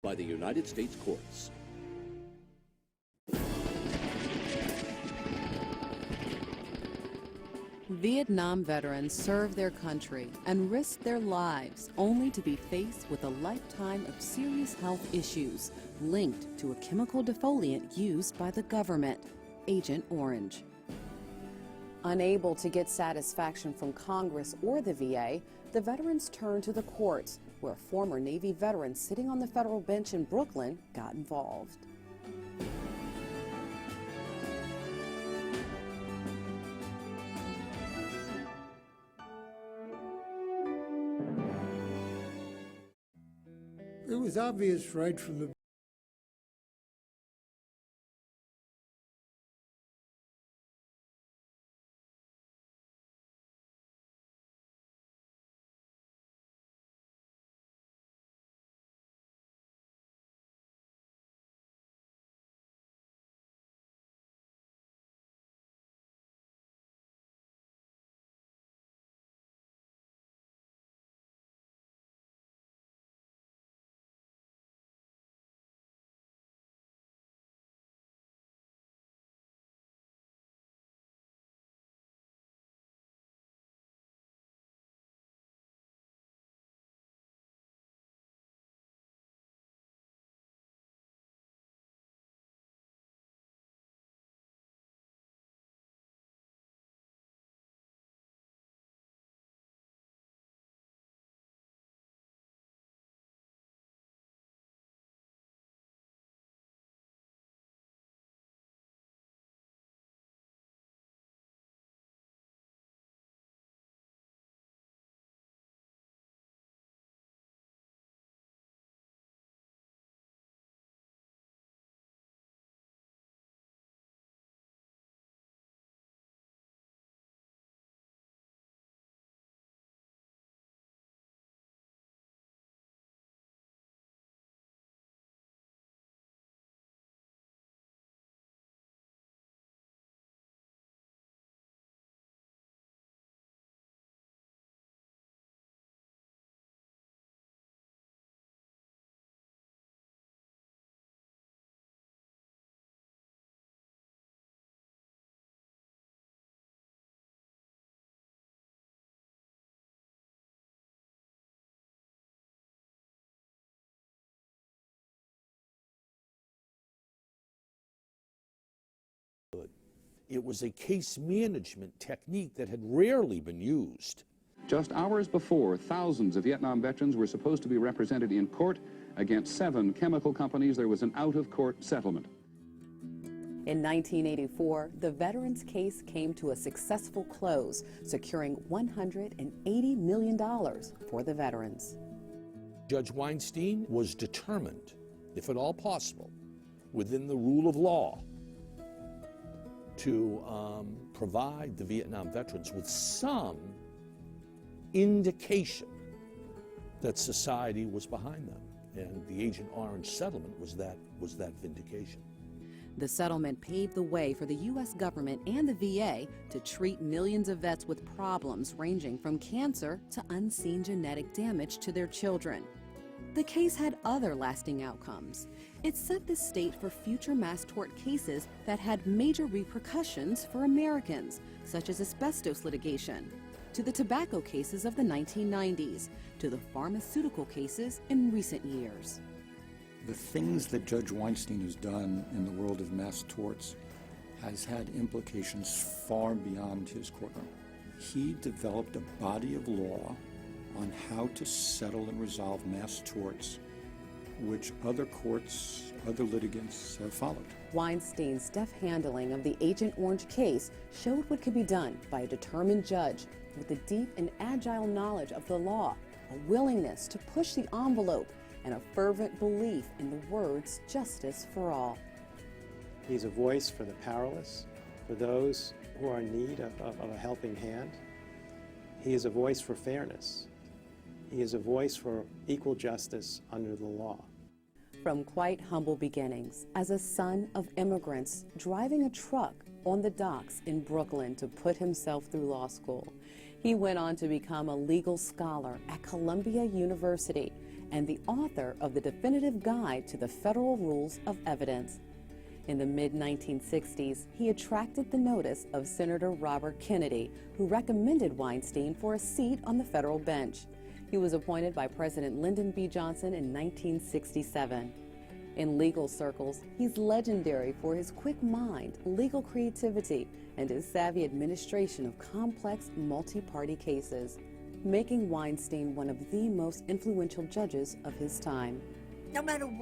by the United States courts. Vietnam veterans serve their country and risk their lives only to be faced with a lifetime of serious health issues linked to a chemical defoliant used by the government, Agent Orange. Unable to get satisfaction from Congress or the VA, the veterans turned to the courts, where a former Navy veteran sitting on the federal bench in Brooklyn got involved. It was obvious right from the It was a case management technique that had rarely been used. Just hours before, thousands of Vietnam veterans were supposed to be represented in court. Against 7 chemical companies, there was an out-of-court settlement. In 1984, the veterans' case came to a successful close, securing $180 million for the veterans. Judge Weinstein was determined, if at all possible, within the rule of law, to provide the Vietnam veterans with some indication that society was behind them. And the Agent Orange settlement was that vindication. The settlement paved the way for the U.S. government and the VA to treat millions of vets with problems ranging from cancer to unseen genetic damage to their children. The case had other lasting outcomes. It set the state for future mass tort cases that had major repercussions for Americans, such as asbestos litigation, to the tobacco cases of the 1990s, to the pharmaceutical cases in recent years. The things that Judge Weinstein has done in the world of mass torts has had implications far beyond his courtroom. He developed a body of law on how to settle and resolve mass torts, which other courts, other litigants have followed. Weinstein's deft handling of the Agent Orange case showed what could be done by a determined judge with a deep and agile knowledge of the law, a willingness to push the envelope, and a fervent belief in the words justice for all. He's a voice for the powerless, for those who are in need of a helping hand. He is a voice for fairness. He is a voice for equal justice under the law. From quite humble beginnings, as a son of immigrants driving a truck on the docks in Brooklyn to put himself through law school, he went on to become a legal scholar at Columbia University and the author of the definitive guide to the federal rules of evidence. In the mid-1960s, he attracted the notice of Senator Robert Kennedy, who recommended Weinstein for a seat on the federal bench. He was appointed by President Lyndon B. Johnson in 1967. In legal circles, he's legendary for his quick mind, legal creativity, and his savvy administration of complex multi-party cases, making Weinstein one of the most influential judges of his time. No matter what